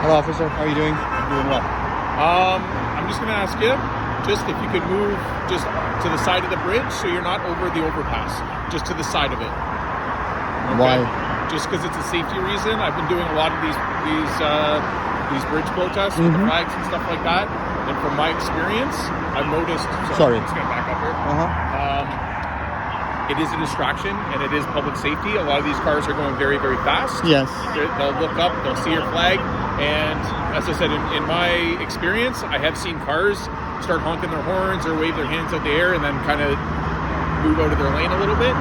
Hello, officer. How are you doing? I'm doing well. I'm just going to ask you, just if you could move just to the side of the bridge so you're not over the overpass, just to the side of it. Okay? Why? Just because it's a safety reason. I've been doing a lot of these bridge protests with the flags and stuff like that. And from my experience, I've noticed... Sorry. I'm just going to back up here. It is a distraction, and it is public safety. A lot of these cars are going very, very fast. Yes. They'll look up, they'll see your flag, and as I said, in my experience, I have seen cars start honking their horns or wave their hands out the air and then kind of move out of their lane a little bit.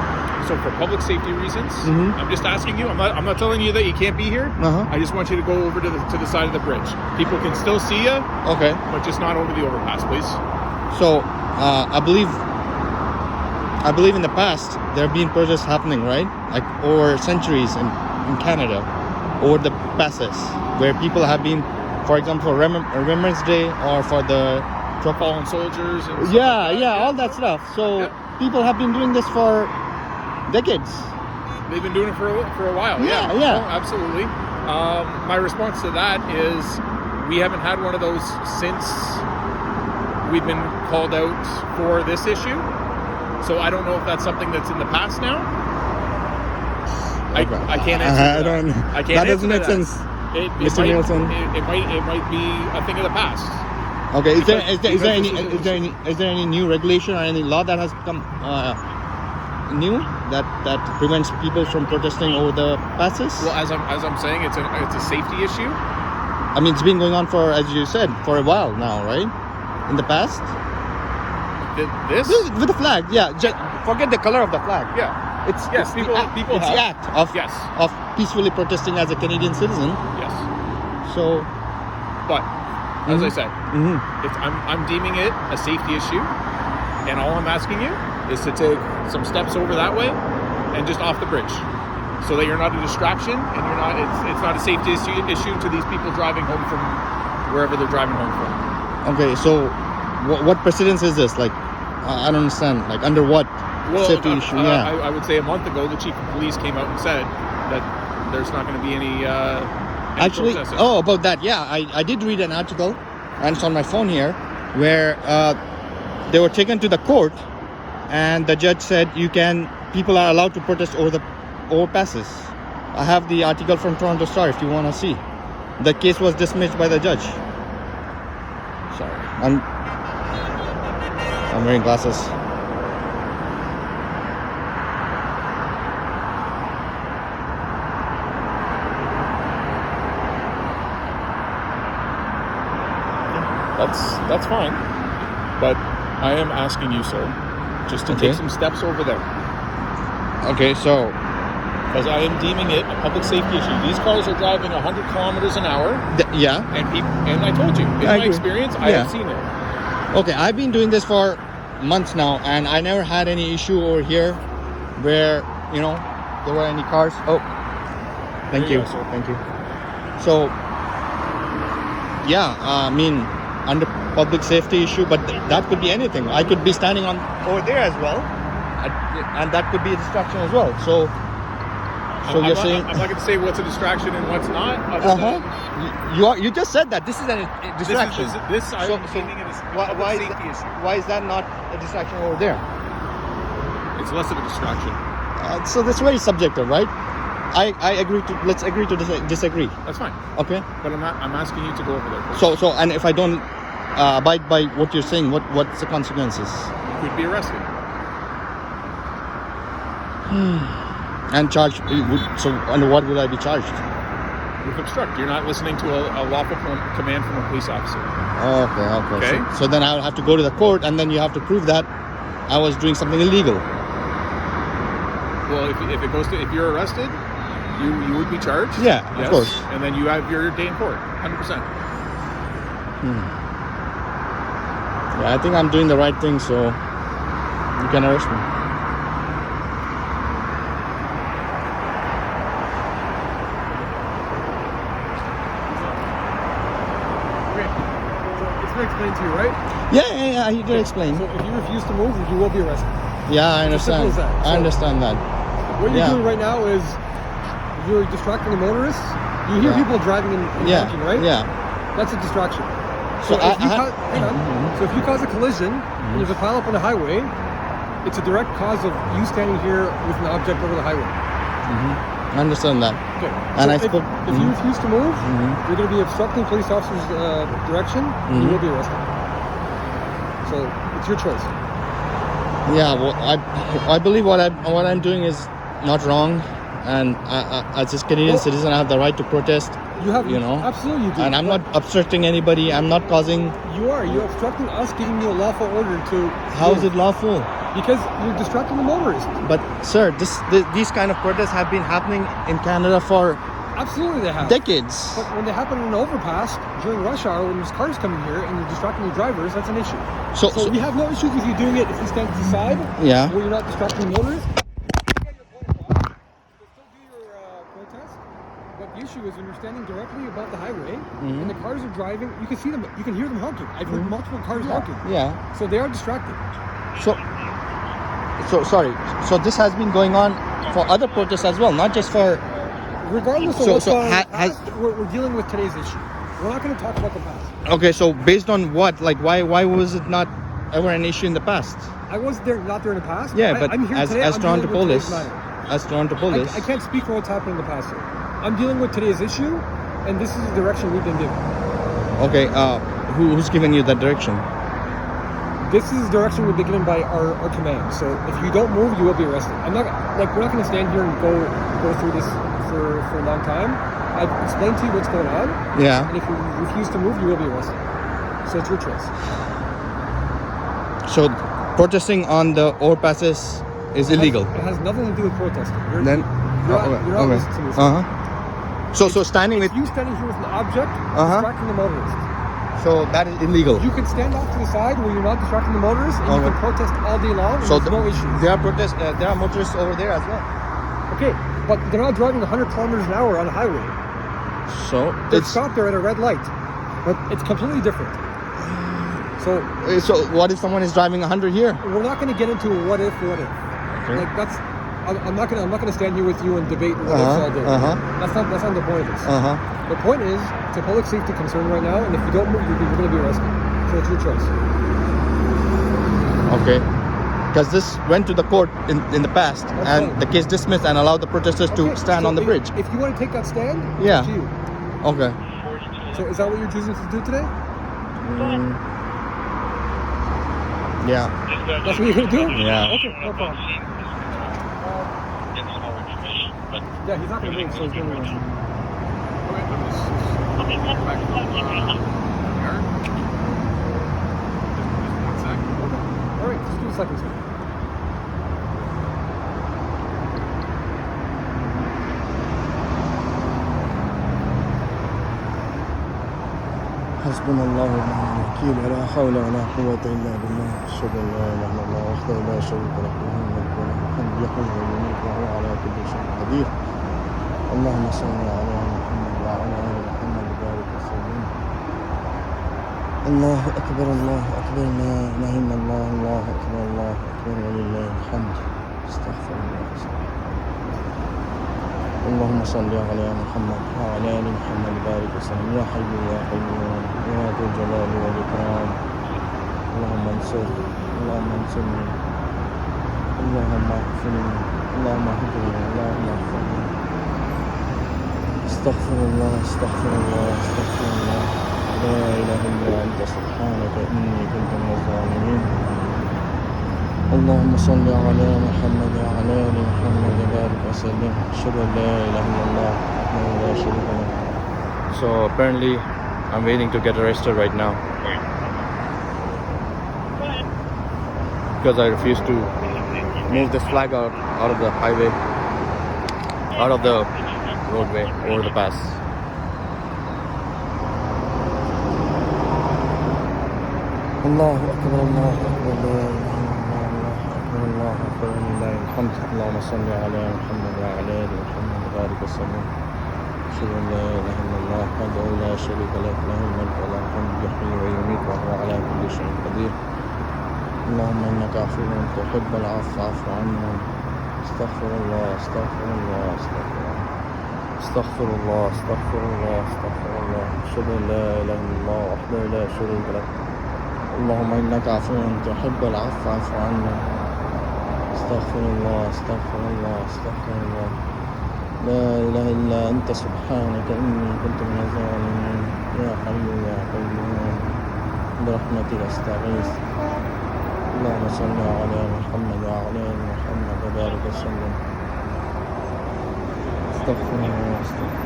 So for public safety reasons, I'm just asking you, I'm not telling you that you can't be here. I just want you to go over to the side of the bridge. People can still see you, Okay. but just not over the overpass, please. So, I believe in the past there have been protests happening, right? Like over centuries in Canada, over the passes, where people have been, for example, for Remembrance Day or for the Fallen soldiers. And all that stuff. So people have been doing this for decades. They've been doing it for a while. Yeah. No, absolutely. My response to that is we haven't had one of those since we've been called out for this issue. So I don't know if that's something that's in the past now. I can't answer that. I can't that doesn't make sense, Mr. Nielsen. It might be a thing of the past. Okay. Is there any new regulation or any law that has come new that prevents people from protesting over the passes? Well, as I'm saying, it's a safety issue. I mean, it's been going on for, as you said, for a while now, right? In the past. This with the flag, forget the color of the flag. It's people it's the act of peacefully protesting as a Canadian citizen. Yes. So, but as I said, I'm deeming it a safety issue, and all I'm asking you is to take some steps over that way and just off the bridge, so that you're not a distraction and you're not. It's not a safety issue to these people driving home from wherever they're driving home from. Okay, so. What precedence is this? Like, I don't understand. Like, under what safety issue? I would say a month ago, the chief of police came out and said that there's not going to be any actually, processes. About that, I did read an article, and it's on my phone here, where they were taken to the court, and the judge said people are allowed to protest over the overpasses. I have the article from Toronto Star if you want to see. The case was dismissed by the judge. Sorry, I'm wearing glasses. That's fine, but I am asking you, sir, just to take some steps over there. Okay, so because I am deeming it a public safety issue. These cars are driving 100 kilometers an hour. And I told you, in my experience, I have seen it. Okay, I've been doing this for months now, and I never had any issue over here where, there were any cars. Oh, thank you. Thank you. So, I mean, under public safety issue, but that could be anything. I could be standing over there as well, and that could be a distraction as well. So you're saying I'm not going to say what's a distraction and what's not. You just said that this is a distraction. I'm deeming it as a safety issue. Why is that not a distraction over there? It's less of a distraction. So that's very subjective, right? Let's agree to disagree. That's fine. Okay. But I'm asking you to go over there. So and if I don't abide by what you're saying, what's the consequences? You could be arrested. And charged. So under what would I be charged? With obstruct. You're not listening to a lawful command from a police officer. Okay. So then I would have to go to the court, and then you have to prove that I was doing something illegal. Well, if you're arrested, you would be charged. Yeah, of course. And then you have your day in court, 100%. Yeah, I think I'm doing the right thing, so you can arrest me. Explain to you, right? Yeah, he did explain. So if you refuse to move, you will be arrested. Yeah, I understand. I understand that. What you're doing right now is you're distracting the motorists You hear Yeah. people driving and Yeah. honking, right? Yeah. That's a distraction. So if you I- hang on. So if you cause a collision and there's a pileup on the highway, it's a direct cause of you standing here with an object over the highway. I understand that. Okay. And So I spoke. if you refuse to move, you're going to be obstructing police officers' direction. And you will be arrested. So it's your choice. Yeah, well, I believe what I'm doing is not wrong, and as a Canadian citizen, I have the right to protest. You have, You know, absolutely you do. and I'm But not obstructing anybody. I'm not causing. You're obstructing us giving you a lawful order to. How is move. it lawful? Because you're distracting the motorist. But sir, these kind of protests have been happening in Canada for Absolutely they have. decades. But when they happen in an overpass during rush hour when there's cars coming here and you're distracting the drivers, that's an issue. So we have no issues with you doing it if you stand to the side. Yeah. Where you're not distracting the motorist. You get your point across. You can still do your protest. But the issue is when you're standing directly above the highway and the cars are driving, you can see them, you can hear them honking. I've heard multiple cars honking. yeah. So they are distracted. So sorry. So this has been going on for other protests as well, not just for. Regardless of So- what's so going on in ha- the has- past, we're dealing with today's issue. We're not going to talk about the past. Okay, so based on what? Like, why was it not ever an issue in the past? I was there, not there in the past. Yeah, but I'm here as today, as I'm Toronto dealing with police, today's matter. as Toronto police. I can't speak for what's happened in the past. Sir. I'm dealing with today's issue, and this is the direction we've been given. Okay, who's giving you that direction? This is the direction we've been given by our command. So if you don't move, you will be arrested. I'm not we're not going to stand here and go through this for a long time. I've explained to you what's going on, Yeah. and if you refuse to move, you will be arrested. So it's your choice. So protesting on the overpasses is illegal. It has nothing to do with protesting. You're not okay. listening to me. So standing with. You standing here with an object distracting the motorist. So that is illegal. You can stand off to the side where you're not distracting the motorists, and you Okay. can protest all day long, and So there's no issues. there are protests. There are motorists over there as well. Okay, but they're not driving 100 kilometers an hour on a highway. So They're it's stopped there at a red light. But it's completely different. So what if someone is driving 100 here? we're not going to get into what if. Okay. Like that's. I'm not gonna stand here with you and debate what ifs all day. That's not the point of this. The point is, it's a public safety concern right now, and if you don't move, you're going to be arrested. So it's your choice. Okay. Because this went to the court in the past, and fine. the case dismissed and allowed the protesters to Okay, stand so on the bridge. If you want to take that stand, Yeah. it's up to you. Okay. So is that what you're choosing to do today? Yeah. That's what you're going to do? Yeah. Okay, no problem. Yeah, he's not going to move, so he's going to arrest you. All right, just 2 seconds. حسبنا الله ونعم الوكيل ولا حول ولا قوة إلا بالله أشهد أن لا إله إلا الله وحده لا شريك له له الملك وله الحمد يحيي ويميت وهو على كل شيء قدير اللهم صل على محمد وعلى آل محمد وبارك وسلم الله أكبر لا إله إلا الله الله أكبر ولله الحمد استغفر الله اللهم صل على محمد وعلى ال محمد بارك وسلم يا حي يا قيوم يا ذو الجلال والاكرام اللهم انصرني اللهم اغفرني اللهم اهدني اللهم اغفرني استغفر الله لا اله الا انت سبحانك اني كنت من الظالمين اللهم صل على محمد وعلى ال محمد بارك وسلم اشهد ان لا اله الا الله وحده لا شريك له. So apparently I'm waiting to get arrested right now because I refuse to move this flag out of the highway, out of the roadway over the pass. Allahu Akbar, Allahu Akbar, la ilaha الله أكبر لله الحمد اللهم صل على محمد وعلى آل محمد وبارك وسلم أشهد أن لا إله إلا الله وحده لا شريك له له الملك وله الحمد يحيي ويميت وهو على كل شيء قدير اللهم إنك عفو تحب العفو فاعف عنا استغفر الله استغفر الله استغفر الله استغفر الله أشهد أن لا إله إلا الله وحده لا شريك له اللهم إنك عفو تحب العفو فاعف عنا استغفر الله استغفر الله استغفر الله لا إله إلا أنت سبحانك إني كنت من الظالمين يا حي يا قيوم برحمتك أستغيث اللهم صل على محمد وعلى آل محمد وبارك وسلم استغفر الله استغفر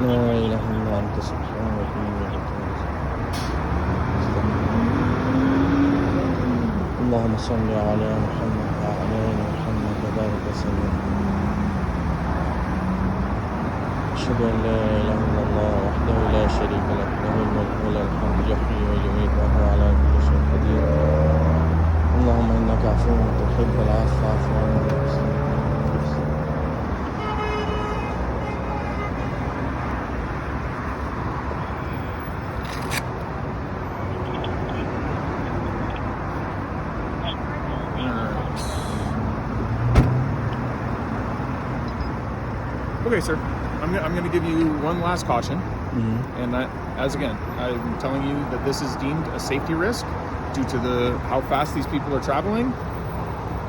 الله لا إله إلا أنت سبحانك إني كنت من اللهم صل على محمد وعلى آل محمد وبارك وسلم أشهد أن لا إله إلا الله وحده لا شريك له له الملك وله الحمد يحيي ويميت وهو على كل شيء قدير اللهم إنك عفو تحب العفو فاعف عنا Okay, sir. I'm going to give you one last caution, and that, as again, I'm telling you that this is deemed a safety risk due to how fast these people are traveling,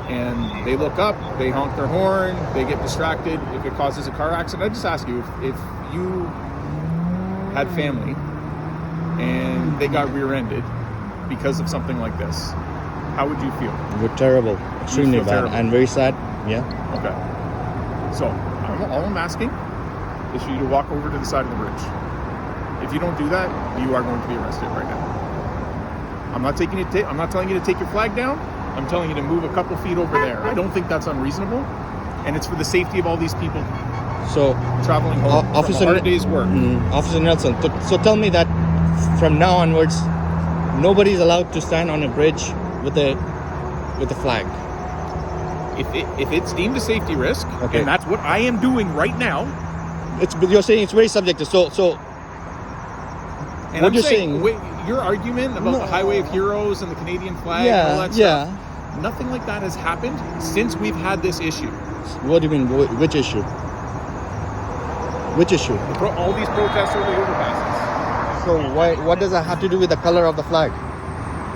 and they look up, they honk their horn, they get distracted. If it causes a car accident, I just ask you if you had family and they got rear-ended because of something like this, how would you feel? We're terrible, extremely feel bad, terrible. and very sad. Yeah. Okay. So all I'm asking is for you to walk over to the side of the bridge. If you don't do that, you are going to be arrested right now. I'm not telling you to take your flag down. I'm telling you to move a couple feet over there. I don't think that's unreasonable, and it's for the safety of all these people So, traveling home from a hard day's work. Officer Nelson, so tell me that from now onwards, nobody's allowed to stand on a bridge with a flag. If it's deemed a safety risk, Okay. and that's what I am doing right now, You're saying it's very subjective. So and what I'm you're saying, saying? wait, your argument about the Highway of Heroes and the Canadian flag and all that yeah. stuff, nothing like that has happened since we've had this issue. What do you mean? Which issue? Which issue? All these protests over the overpasses. So what does that have to do with the color of the flag?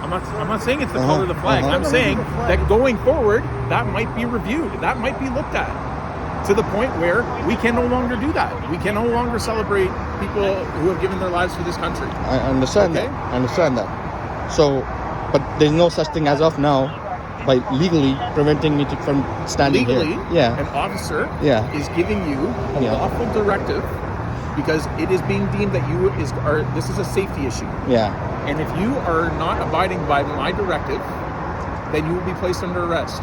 I'm not saying it's the color of the flag. I'm saying that going forward, that might be reviewed. That might be looked at to the point where we can no longer do that. We can no longer celebrate people who have given their lives for this country. I understand that. I understand that. So, but there's no such thing as of now by legally preventing me from standing Legally, here. an officer Yeah. is giving you a lawful directive because it is being deemed that this is a safety issue. Yeah. And if you are not abiding by my directive, then you will be placed under arrest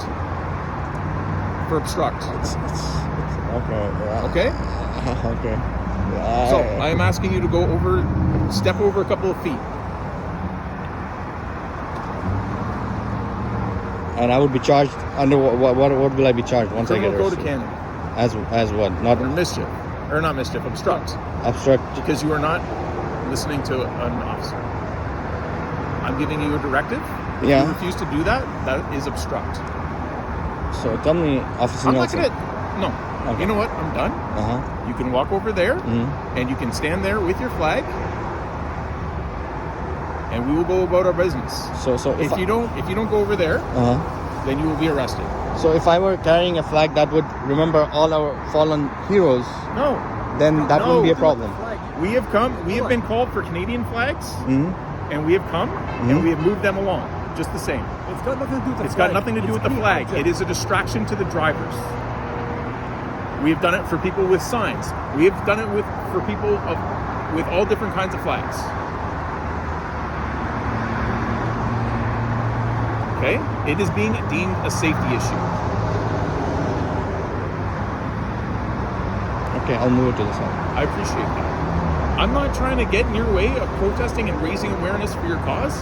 for obstruct. Okay. Yeah. Okay? Okay. So I am asking you to step over a couple of feet. And I would be charged under what will I be charged once I get Criminal arrested? Code of Canada. As what? Not Or mischief. Or not mischief, obstruct. obstruct. Because you are not listening to an officer. I'm giving you a directive. If Yeah. you refuse to do that, that is obstruct. So tell me, Officer I'm not Nelson. gonna. No. Okay. You know what? I'm done. You can walk over there, and you can stand there with your flag, and we will go about our business. So If you don't go over there, then you will be arrested. So if I were carrying a flag that would remember all our fallen heroes, No. then that wouldn't be a problem. We have been called for Canadian flags, and we have come, and we have moved them along, just the same. It's got nothing to do with the It's flag. got nothing to do with the flag. It is a distraction to the drivers. We have done it for people with signs. We have done it for people with all different kinds of flags. Okay? It is being deemed a safety issue. Okay, I'll move it to the side. I appreciate that. I'm not trying to get in your way of protesting and raising awareness for your cause,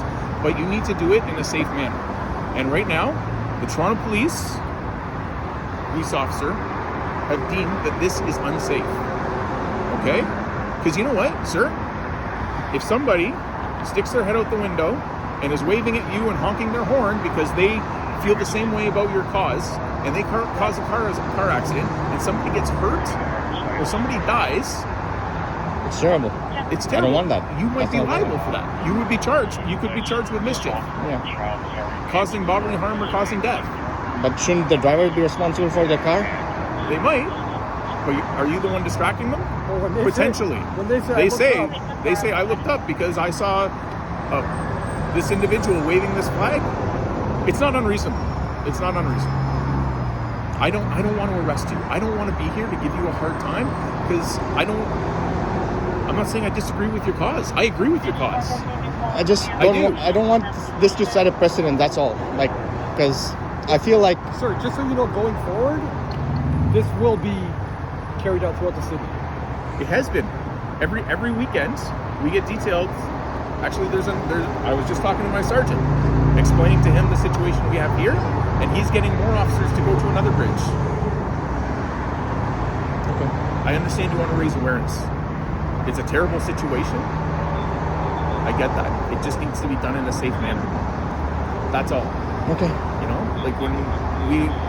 but you need to do it in a safe manner. And right now, the Toronto police officer have deemed that this is unsafe. Okay? Because you know what, sir? If somebody sticks their head out the window and is waving at you and honking their horn because they feel the same way about your cause, and they cause a car accident, and somebody gets hurt or somebody dies, It's terrible. it's I terrible. don't want that. You might That's be not liable good. for that. You would be charged. You could be charged with mischief, Yeah. causing bodily harm or causing death. But shouldn't the driver be responsible for the car? They might, but are you the one distracting them? Or when they Potentially. Say, when they say, They say I looked up because I saw this individual waving this flag. It's not unreasonable. It's not unreasonable. I don't want to arrest you. I don't want to be here to give you a hard time because I'm not saying I disagree with your cause. I agree with your cause. I just I do. I don't want this to set a precedent. That's all. Like, because I feel like Sir, just so you know, going forward, this will be carried out throughout the city. It has been every weekend. We get detailed. Actually, I was just talking to my sergeant, explaining to him the situation we have here, and he's getting more officers to go to another bridge. okay. I understand you want to raise awareness. It's a terrible situation. I get that. It just needs to be done in a safe manner. That's all. Okay. You know, like when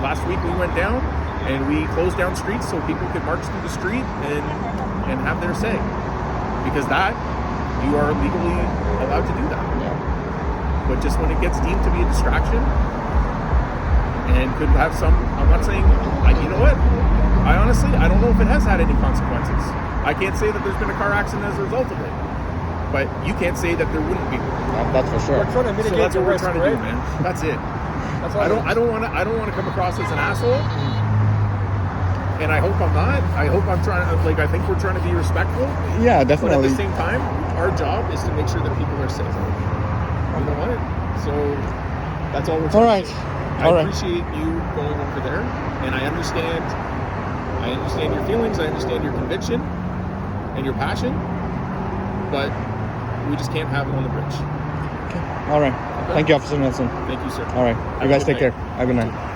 last week we went down and we closed down streets so people could march through the street and have their say. Because that, you are legally allowed to do that. Yeah. But just when it gets deemed to be a distraction and could have some, I'm not saying, you know what? I honestly don't know if it has had any consequences. I can't say that there's been a car accident as a result of it. But you can't say that there wouldn't be. That's for sure. We're trying to So mitigate that's the what we're risk, trying to right? do, man. That's it. That's all I don't want to come across as an asshole. And I hope I'm not. I hope I'm trying to, I think we're trying to be respectful. Yeah, But at definitely. the same time, our job is to make sure that people are safe. You know what? So that's all we're trying All right. to do. All I right. appreciate you going over there, and I understand your feelings, I understand your conviction and your passion, but we just can't have it on the bridge. All right. Thank you, Officer Nelson. Thank you, sir. All right. Have You a guys good take care. night. Have a good night.